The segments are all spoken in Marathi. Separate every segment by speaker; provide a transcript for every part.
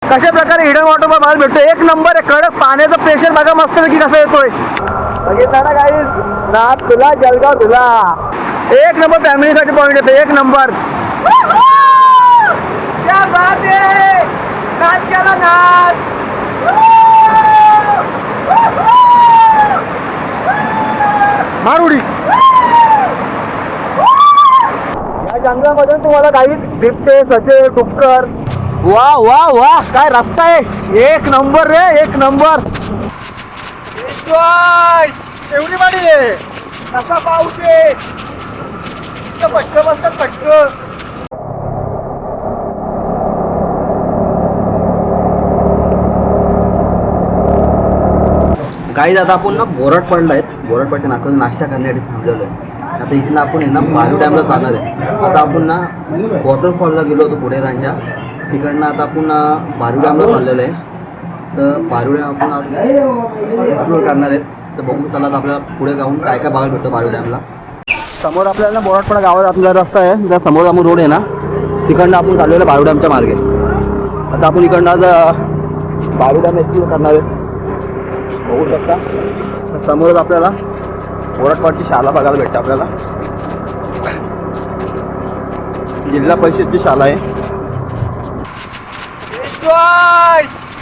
Speaker 1: कशा प्रकारे हिडन वॉटरफॉल बघायला भेटतो. एक नंबर आहे. कडक पाण्याचं प्रेशर बघा मस्तपैकी कसं येतोय. बघितला ना काही नाथ तुला जळगाव तुला एक नंबर फॅमिलीसाठी पॉईंट येतो. एक नंबर. क्या बात आहे. नाच केला नाच. मारुडी या जंगलामधून तुम्हाला काही बिबटे ससे डुक्कर. वा वा वा काय रस्ता आहे. एक नंबर रे एक नंबर. एवढी गाडी आहे. कसा पाऊस आहे. पटकन बसतात पटकन.
Speaker 2: काही आता आपण ना बोराटपाडला आहेत. बोराटपाडच्या नाकातून नाश्ता करण्यासाठी थांबलेलो आहे. आता इथून आपण आहे ना पारू डॅमला जाणार आहे. आता आपण ना वॉटरफॉलला गेलो होतो पुढेरांच्या तिकडनं. आता आपण पारू डॅमला चाललेलो आहे. तर पारू डॅम आपण एक्सप्लोर करणार आहेत. तर बघू चला आपल्याला पुढे जाऊन काय काय बघायला भेटतं पारू डॅमला.
Speaker 1: समोर आपल्याला बोराटपाडा गावात आपला रस्ता आहे. त्या समोर आपण रोड आहे ना तिकडनं आपण चाललेलं पारू डॅमच्या मार्गे. आता आपण इकडनं आज पारू डॅम एक्सप्लोर करणार आहेत. बघू शकता समोरच आपल्याला बोराटपाडची शाळा बघायला भेटते. आपल्याला जिल्हा परिषदची शाळा आहे.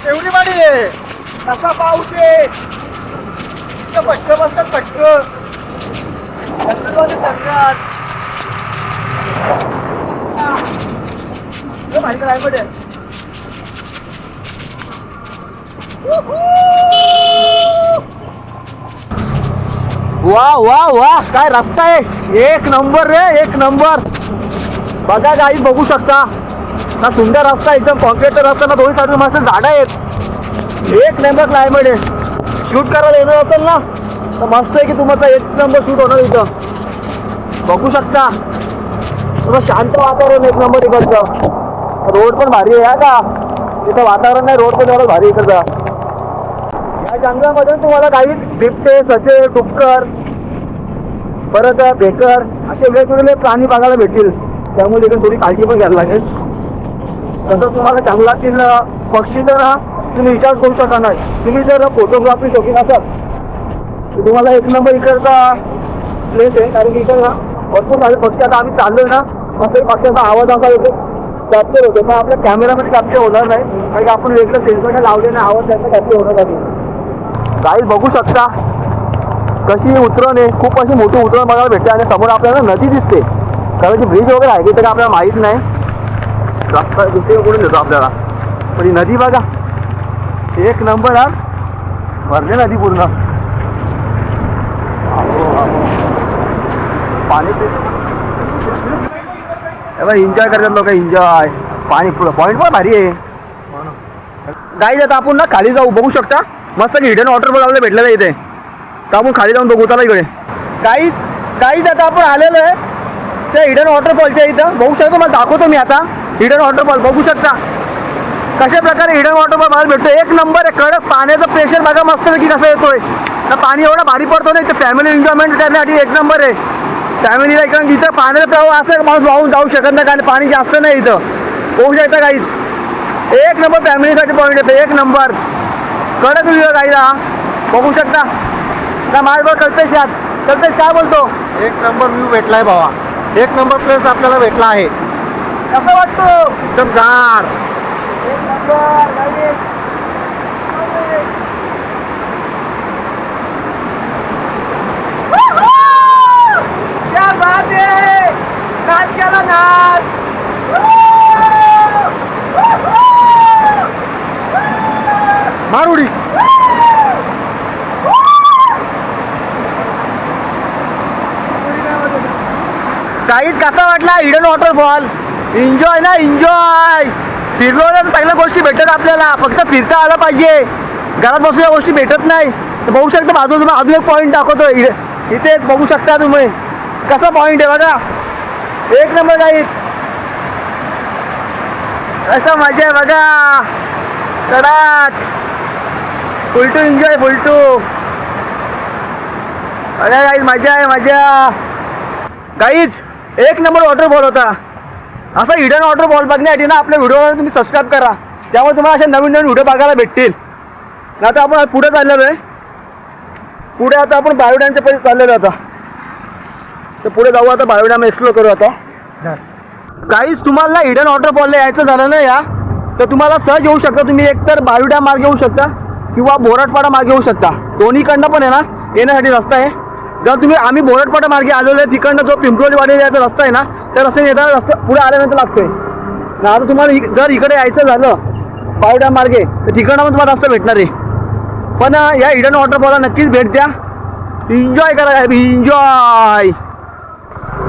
Speaker 1: एवढी गाडी आहे. कसा पाऊस आहे. पटकन बसतात पटकन. माहिती काय पडेल. वा वा वा काय रस्ता आहे. एक नंबर रे एक नंबर. बघा काही बघू शकता ना सुंदर रस्ता एकदम कॉन्क्रीटचा रस्ता ना. दोन्ही साईडला मस्त झाडं आहेत. एक नंबर क्लायमेट आहे. शूट करायला येणार असेल ना तर मस्त आहे की तुम्हाला एक नंबर शूट होणार इथं. बघू शकता तुम्हाला शांत वातावरण एक नंबर इकडचं. रोड पण भारी आहे का. इथं वातावरण नाही रोड पण एवढं भारी इकडचं. या जंगलामधून तुम्हाला काही बिबटे ससे डुक्कर परत बेकर असे वेगवेगळे प्राणी बघायला भेटतील. त्यामुळे इकडे थोडी काळजी पण घ्यायला लागेल. तसंच तुम्हाला जंगलातील पक्षी जर तुम्ही विचार करू शकता नाही. तुम्ही जर फोटोग्राफी शौकीन असाल तर तुम्हाला एक नंबर इकडचा प्लेस आहे. कारण की इकडे भरपूर सारे पक्षी आता आम्ही चाललोय ना मस्त पक्ष्यांचा आवाज असा येतो कॅप्चर होतो. पण आपल्या कॅमेरामध्ये कॅप्चर होणार नाही कारण की आपण वेगळं सेन्सरने लावलेला आवाज त्याचा कॅप्चर होणार नाही. गाईज बघू शकता कशी उतरण आहे. खूप अशी मोठी उतरण बघायला भेटते. आणि समोर आपल्याला नदी दिसते. कारण की ब्रिज वगैरे आहे की तरी आपल्याला माहीत नाही. रस्ता दुसरीकडून देतो आपल्याला. पण ही नदी बघा एक नंबर. हा भरले नदी पूर्ण पाणी. एन्जॉय करतात लोक. एन्जॉय पाणी पॉईंट पण भारी आहे. गाईज आता आपण ना खाली जाऊ. बघू शकता मस्त हिडन वॉटरफॉल आपल्याला भेटलेलं इथे. तर आपण खाली जाऊन बघू. चला इकडे काहीच आता आपण आलेलो आहे त्या हिडन वॉटरफॉलच्या इथं. बघू शकतो मला दाखवतो मी आता हिडन वॉटरफॉल. बघू शकता कशा प्रकारे हिडन वॉटरफॉल बघायला भेटतो. एक नंबर आहे. कडक पाण्याचं प्रेशर बघा मस्तपैकी कसं येतोय. तर पाणी एवढं भारी पडतो ना इथं. फॅमिली एन्जॉयमेंट करण्यासाठी एक नंबर आहे. फॅमिलीला इकडं जिथं पाण्याचा प्रवाह असेल माणूस वाहून जाऊ शकत नाही कारण पाणी जास्त नाही इथं. बघू शकता काहीच एक नंबर फॅमिलीसाठी पॉईंट येतो. एक नंबर कडक व्ह्यू गाईला. बघू शकता ना माझ्याबरोबर कल्पेश काय बोलतो.
Speaker 2: एक नंबर व्ह्यू भेटलाय भावा. एक नंबर प्लेस आपल्याला भेटला आहे.
Speaker 1: कसं वाटतो.
Speaker 2: एकदम गार.
Speaker 1: एक नंबर गाईज. क्या बात आहे. नाच केला नाच. मारुडी काहीच कसा वाटला हिडन वॉटरफॉल. एन्जॉय ना एन्जॉय. फिरलो ना चांगल्या गोष्टी भेटतात आपल्याला. फक्त फिरता आलं पाहिजे. घरात बसून या गोष्टी भेटत नाही. तर बघू शकता बाजूला तुम्ही अजून एक पॉईंट दाखवतो. इथे बघू शकता तुम्ही कसा पॉईंट आहे बघा. एक नंबर गाईड. असं मजा आहे बघा. कडक फुलटू एन्जॉय फुलटू. बघा गाईज मजा आहे मजा. गाईज एक नंबर वॉटरफॉल होता. असा हिडन वॉटरफॉल बघण्यासाठी ना आपल्या व्हिडिओवर तुम्ही सबस्क्राईब करा. त्यामुळे तुम्हाला असे नवीन नवीन व्हिडिओ बघायला भेटतील. आता आपण पुढे चाललेलो आहे. पुढे आता आपण बायो डॅमच्या पैसे चाललेलो आता. तर पुढे जाऊ आता, बायो डॅम एक्सप्लोर करू आता. काहीच तुम्हाला हिडन वॉटरफॉलला यायचं झालं ना या, तर तुम्हाला सहज येऊ शकता. तुम्ही एकतर बायो डॅम मार्गे येऊ शकता किंवा बोराटपाडा मार्गे येऊ शकता. दोन्हीकडनं पण आहे ना येण्यासाठी रस्ता आहे. जर तुम्ही आम्ही बोराटपाडा मार्गे आलेलो आहे, तिकडनं जो पिंपरोलीवाडी यायचा रस्ता आहे ना, त्या रस्त्याने येताना रस्ता पुढे आल्यानंतर लागतोय ना. आता तुम्हाला जर इकडे यायचं झालं बायो डॅम मार्गे, तर तिकडनं पण तुम्हाला रस्ता भेटणार आहे. पण या हिडन वॉटरफॉलला नक्कीच भेट द्या. एन्जॉय करा, एन्जॉय.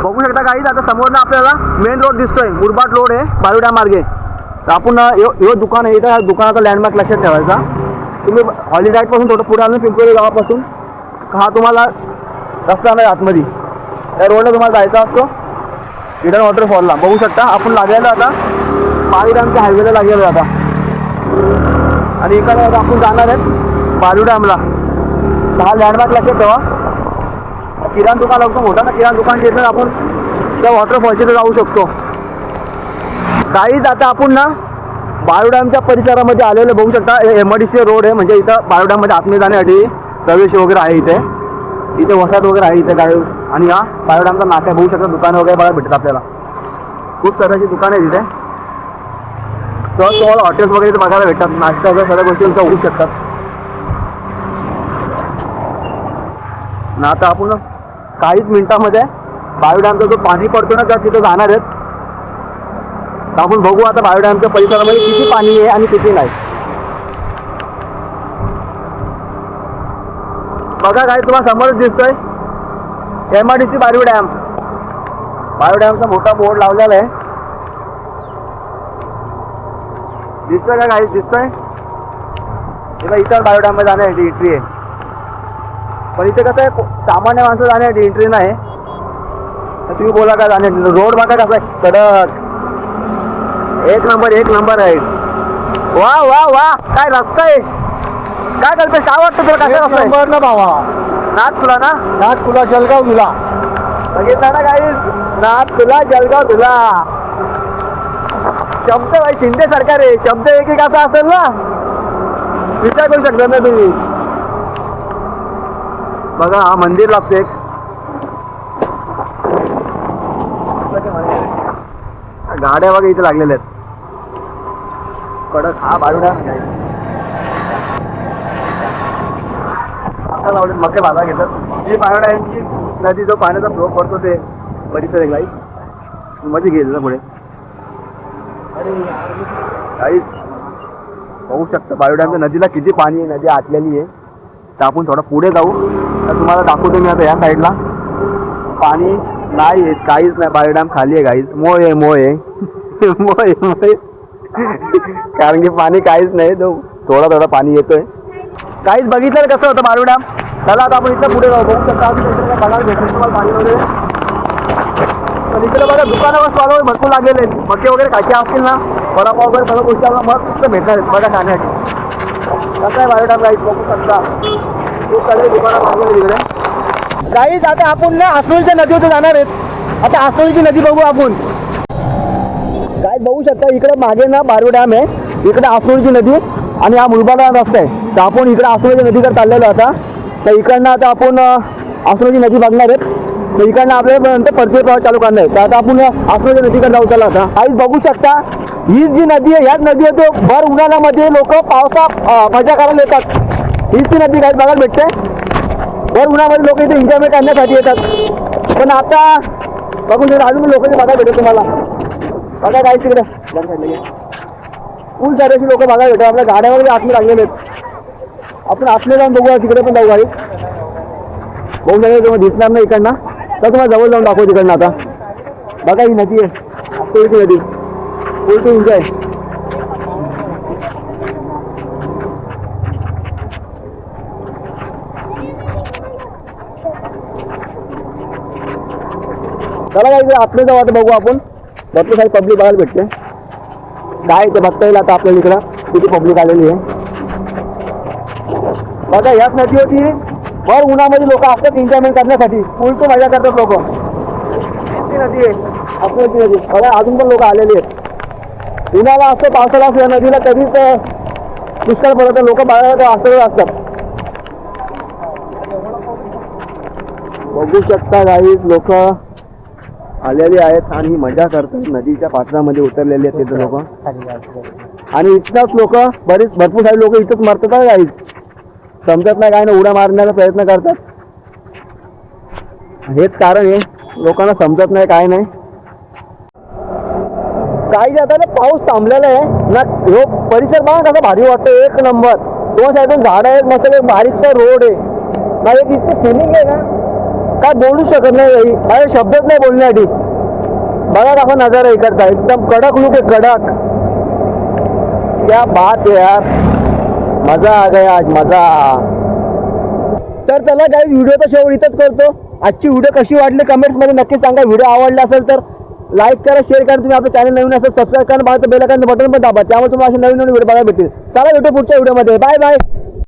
Speaker 1: बघू शकता काही. आता समोरनं आपल्याला मेन रोड दिसतोय, मुरबाड रोड आहे बायो डॅम मार्गे. तर आपण यो दुकान आहे, इथं दुकानाचा लँडमार्क लक्षात ठेवायचा. तुम्ही हॉलिडाईटपासून थोडं पुढे आलं पिंपरोली गावापासून, हा तुम्हाला रस्ता नाही आतमध्ये, त्या रोडला तुम्हाला जायचा असतो हिडन वॉटरफॉलला. बघू शकता आपण लागलेलो आता बायो डॅमच्या हायवेला लागलेलो आता. आणि इकडे आता आपण जाणार आहेत बायो डॅमला. हा लँडमार्क लक्षात ठेवा. किराणा दुकान लागतो मोठा ना, किराणा दुकान तिथं आपण त्या वॉटरफॉलच्या जाऊ शकतो. काहीच आता आपण ना बायो डॅमच्या परिसरामध्ये आलेलं बघू शकता. MIDC रोड आहे, म्हणजे इथं बायो डॅममध्ये आतमध्ये जाण्यासाठी प्रवेश वगैरे आहे. इथे वसाहत वगैरे आहे इथे गाडी. आणि हा बायो डॅमचा नाका बघू शकता. दुकानं वगैरे बघायला भेटतात आपल्याला. खूप साऱ्याची दुकानं आहे तिथे. तर तुम्हाला हॉटेल्स वगैरे इथे बघायला भेटतात. नाश्ता वगैरे सगळ्या गोष्टी तुमच्या होऊ शकतात ना. आता आपण काहीच मिनिटामध्ये बायो डॅमचा जो पाणी पडतो ना, त्या तिथं जाणार आहेत. तर आपण बघू आता बायो डॅमच्या परिसरामध्ये किती पाणी आहे आणि किती नाही. बघा काय तुम्हाला समोरच दिसतोय MIDC बायो डॅम. बायो डॅमचा मोठा बोर्ड लावलेला आहे. दिसतोय का काही? दिसतोय. इथं बायो डॅम मध्ये जाण्यासाठी एंट्री आहे. पण इथे कसं आहे, सामान्य माणसं जाण्यासाठी एंट्री नाही. तर तुम्ही बोला का जाण्यासाठी. रोड बघा कसा आहे, कडक एक नंबर आहे. वा वा वा, काय रस्ता आहे. काय करतोय, काय वाटतं तुला? काय रस्ता आहे ना भावा. नाथ तुला जळगाव तुला बघितला ना काही. नाथ तुला जळगाव तुला. शब्द भाई शिंदे सरकार आहे. शब्द एक असा असेल ना, विचार करू शकता ना तुम्ही. बघा हा मंदिर लागतं एक. गाड्या बघा इथे लागलेल्या आहेत कडक. हा बायो डॅम आता लावले मके बाजा घेतात. ही बायो डॅमची नदी जो पाण्याचा फ्लो पडतो ते परिसर आहे काही मध्ये गेलं ना पुढे. काहीच बघू शकता बायो डॅमच्या नदीला किती पाणी आहे. नदी आटलेली आहे. तर आपण थोडं पुढे जाऊ, तर तुम्हाला दाखवतो मी आता या साईडला. पाणी नाही आहे, काहीच नाही. बायो डॅम खाली आहे गाईज. मोय आहे मोय कारण की पाणी काहीच नाही. थोडा पाणी येतोय. काहीच बघितलं कसं होतं बायो डॅम. चला आता आपण इथं पुढे जाऊ. बघू शकता बघायला भेटेल तुम्हाला पाणी वगैरे. तर इकडे बघा दुकानावर स्टॉल भरपूर लागलेले आहेत. मके वगैरे खायचे असतील ना, वडापाव वगैरे सगळ्या गोष्टी आपल्याला मग फक्त भेटणार आहेत बघा खाण्यासाठी. कसं आहे बायो डॅम गाईज बघू शकता. खूप सारे दुकानं लागलेले तिकडे. काहीच आता आपण ना आसरोलीच्या नदीवर जाणार आहेत. आता आसरोलीची नदी बघू आपण. काय बघू शकता इकडे मागे ना बायो डॅम आहे, इकडे आसरोलीची नदी आणि हा मुरबाड रस्ता आहे. तर आपण इकडे आसरोलीच्या नदीकडे चाललेलो आता. तर इकडनं आता आपण आसरोलीची नदी बघणार आहेत. तर इकडनं आपल्याला परतीय प्रवास चालू करणार आहे. तर आता आपण आसरोलीच्या नदीकडे जाऊ. चला आता काहीच बघू शकता. ही जी नदी आहे, ह्याच नदी आहे तो भर उन्हाळ्यामध्ये लोक पावसा मजा करायला येतात. हीच ती नदी काही बघायला भेटते. भर उन्हामध्ये लोक इथे एन्जॉयमेंट करण्यासाठी येतात. पण आता बघून अजून लोक बघायला भेटतात तुम्हाला. बघा काय तिकडे फुल साऱ्याची लोक बघायला भेटतात. आपल्या गाड्या वगैरे आतमध्ये लागलेले आहेत. आपण आतमध्ये जाऊन बघूया. तिकडे पण जाऊ गाडी बघू शकता. तुम्हाला दिसणार नाही इकडनं, तर तुम्हाला जवळ जाऊन दाखवू तिकडनं. आता बघा ही नदी आहे, आसरोलीची नदी. Full to enjoy. चला काय आपले जाऊ आता बघू आपण. भरपूर सारी पब्लिक बघायला भेटते. काय ते बघता येईल आता आपल्याला इकडं किती पब्लिक आलेली आहे. बघा याच नदी होती. भर उन्हामध्ये लोक असतात एन्जॉयमेंट करण्यासाठी. फुल टू मजा करतात लोक. ती नदी आहे आपल्याची नदी. बघा अजून पण लोक आलेली आहेत. उन्हाळा असतो पावसाळा असतो या नदीला कधीच दुष्काळ पडत लोक बाहेर असतात. बघू शकता गाईज लोक आलेली आहेत आणि मजा करतात. नदीच्या पात्रामध्ये उतरलेले आहेत तिथे लोक आणि इथंच लोक भरपूर सारे लोक इथंच मरतात गाईज. समजत नाही काय ना उड्या मारण्याचा प्रयत्न करतात. हेच कारण आहे लोकांना समजत नाही काय नाही. काही आता ना पाऊस थांबलेला आहे ना. हो परिसर बघा कसा भारी वाटतो. एक नंबर. दोन साईडून झाड आहेत मस्त एक बारीकचा रोड आहे ना. एक इतकं फिलिंग आहे ना काय बोलू शकत नाही. काही शब्दच नाही बोलण्यासाठी. बघा कसा नजारा इकडचा एकदम कडक लुक आहे कडक. क्या बात आहे यार. मजा आ गया आज मजा. तर चला काही व्हिडिओचा शेवट इथंच करतो. आजची व्हिडिओ कशी वाटली कमेंट्समध्ये नक्की सांगा. व्हिडिओ आवडला असेल तर लाईक करा शेअर करा. तुम्ही आपलं चॅनल नवीन असेल सबस्क्राईब करा. बाजूचं बेल आयकॉन बटन पण दाबा त्यामुळे तुम्हाला असे नवीन व्हिडिओ बघायला भेटतील. चला भेटू पुढच्या व्हिडिओमध्ये. Bye bye.